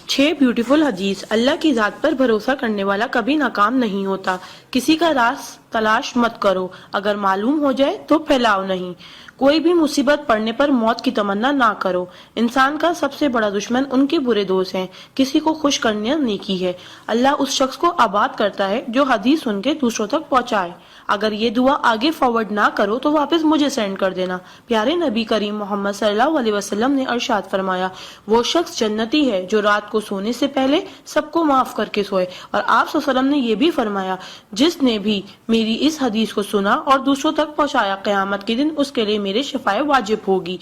6 beautiful हदीस। अल्लाह की जात पर भरोसा करने वाला कभी नाकाम नहीं होता। किसी का राज तलाश मत करो, अगर मालूम हो जाए तो फैलाओ नहीं। कोई भी मुसीबत पड़ने पर मौत की तमन्ना ना करो। इंसान का सबसे बड़ा दुश्मन उनके बुरे दोस्त हैं। किसी को खुश करना नेकी है। अल्लाह उस शख्स को आबाद करता है जो हदीस सुन के दूसरों तक पहुंचाए। अगर ये दुआ आगे फॉरवर्ड ना करो तो वापस मुझे सेंड कर देना। प्यारे नबी करीम मोहम्मद सल्लल्लाहु अलैहि वसल्लम ने इरशाद फरमाया, वो शख्स जन्नती है जो रात को सोने से पहले सबको माफ करके सोए। और आप सल्लल्लाहु अलैहि वसल्लम ने ये भी फरमाया, जिसने भी मेरी इस हदीस को सुना और दूसरों तक पहुंचाया, क़यामत के दिन उसके लिए मेरे शफाए वाजिब होगी।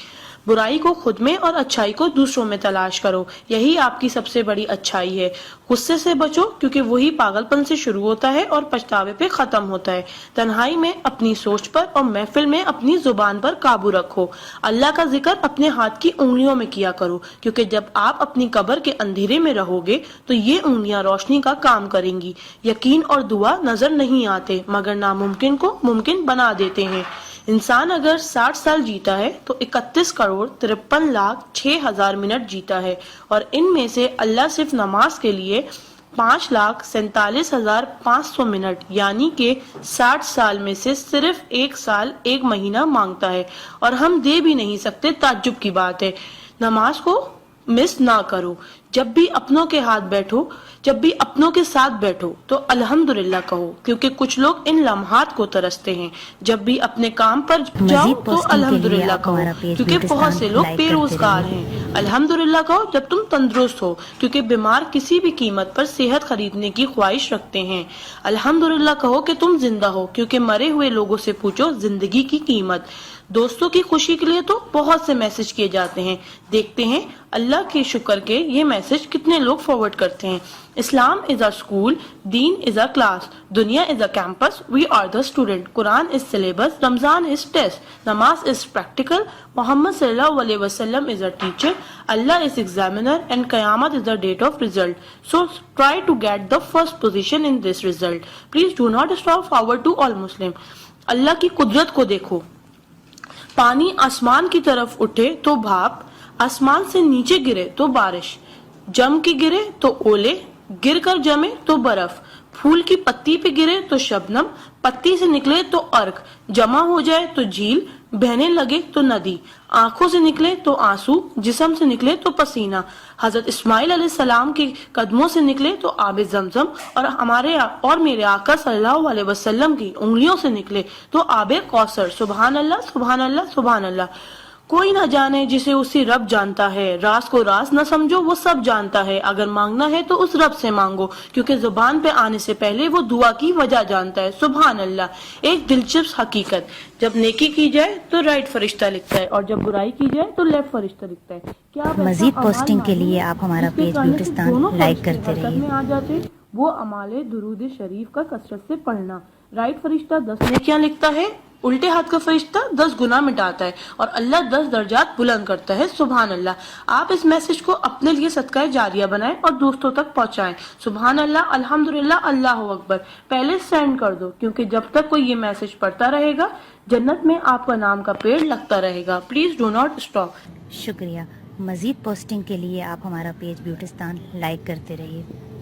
बुराई को खुद में और अच्छाई को दूसरों में तलाश करो, यही आपकी सबसे बड़ी अच्छाई है। गुस्से से बचो, क्योंकि वही पागलपन से शुरू होता है और पछतावे पे खत्म होता है। तन्हाई में अपनी सोच पर और महफिल में अपनी जुबान पर काबू रखो। अल्लाह का जिक्र अपने हाथ की उंगलियों में किया करो, क्योंकि जब आप अपनी कब्र के अंधेरे में रहोगे तो ये उंगलियां रोशनी का काम करेंगी। यकीन और दुआ नजर नहीं आते, मगर नामुमकिन को मुमकिन बना देते हैं। इंसान अगर 60 साल जीता है तो 31,53,06,000 मिनट जीता है, और इनमें से अल्लाह सिर्फ नमाज के लिए 5,47,500 मिनट यानी कि 60 साल में से सिर्फ 1 साल 1 महीना मांगता है, और हम दे भी नहीं सकते। ताज्जुब की बात है। नमाज को मिस ना करो। जब भी अपनों के साथ बैठो तो अल्हम्दुलिल्लाह कहो, क्योंकि कुछ लोग इन लम्हात को तरसते हैं। जब भी अपने काम पर जाओ तो अल्हम्दुलिल्लाह कहो, क्योंकि बहुत से लोग बेरोजगार हैं। अल्हम्दुलिल्लाह कहो जब तुम तंदुरुस्त हो, क्योंकि बीमार किसी भी कीमत पर सेहत खरीदने की ख्वाहिश रखते हैं। अल्हम्दुलिल्लाह कहो कि तुम जिंदा हो, क्योंकि मरे हुए लोगों से पूछो जिंदगी की कीमत। दोस्तों की खुशी के लिए तो बहुत से मैसेज किए जाते हैं। देखते हैं अल्लाह के शुक्र के ये मैसेज कितने लोग फॉरवर्ड करते हैं। इस्लाम इज अ स्कूल, दीन इज अ क्लास, दुनिया is a campus, we are the student, कुरान इज सिलेबस, रमजान इज टेस्ट, नमाज इज प्रैक्टिकल, मोहम्मद सल्लल्लाहु अलैहि वसल्लम इज अ टीचर, अल्लाह इज एग्जामिनर एंड कयामत is the date of result. So try to get the first position in this result. Please do not stop forward to all Muslim. अल्लाह की कुदरत को देखो। पानी आसमान की तरफ उठे तो भाप, आसमान से नीचे गिरे तो बारिश, जम के गिरे तो ओले, गिर कर जमे तो बर्फ, फूल की पत्ती पे गिरे तो शबनम, पत्ती से निकले तो अर्क, जमा हो जाए तो झील, बहने लगे तो नदी, आंखों से निकले तो आंसू, जिस्म से निकले तो पसीना, हजरत इस्माइल अलैहिस्सलाम के कदमों से निकले तो आबे जमजम, और हमारे और मेरे आका सल्लल्लाहु अलैहि वसल्लम की उंगलियों से निकले तो आबे कौसर। सुभान अल्लाह, सुभान अल्लाह, सुभान अल्लाह। कोई ना जाने जिसे उसी रब जानता है। राज को राज न समझो, वो सब जानता है। अगर मांगना है तो उस रब से मांगो, क्योंकि जुबान पे आने से पहले वो दुआ की वजह जानता है। सुभान अल्लाह। एक दिलचस्प हकीकत, जब नेकी की जाए तो राइट फरिश्ता लिखता है, और जब बुराई की जाए तो लेफ्ट फरिश्ता लिखता है। क्या मजीद पोस्टिंग के लिए आप हमारा पेज ब्यूटिस्तान लाइक करते रहिए। में आ जाते वो अमाले दुरूद शरीफ का कसरत से पढ़ना। राइट फरिश्ता 10 नेकियां लिखता है, उल्टे हाथ का फरिश्ता 10 गुनाह मिटाता है, और अल्लाह 10 दर्जात बुलंद करता है। सुभान अल्लाह। आप इस मैसेज को अपने लिए सदका जारिया बनाएं और दोस्तों तक पहुंचाएं। सुभान अल्लाह, अल्हम्दुलिल्लाह, अल्लाह अकबर। पहले सेंड कर दो, क्योंकि जब तक कोई ये मैसेज पढ़ता रहेगा जन्नत में आपका नाम का पेड़ लगता रहेगा। Please do not stop. शुक्रिया। मजीद पोस्टिंग के लिए आप हमारा पेज ब्यूटिस्तान लाइक करते रहिए।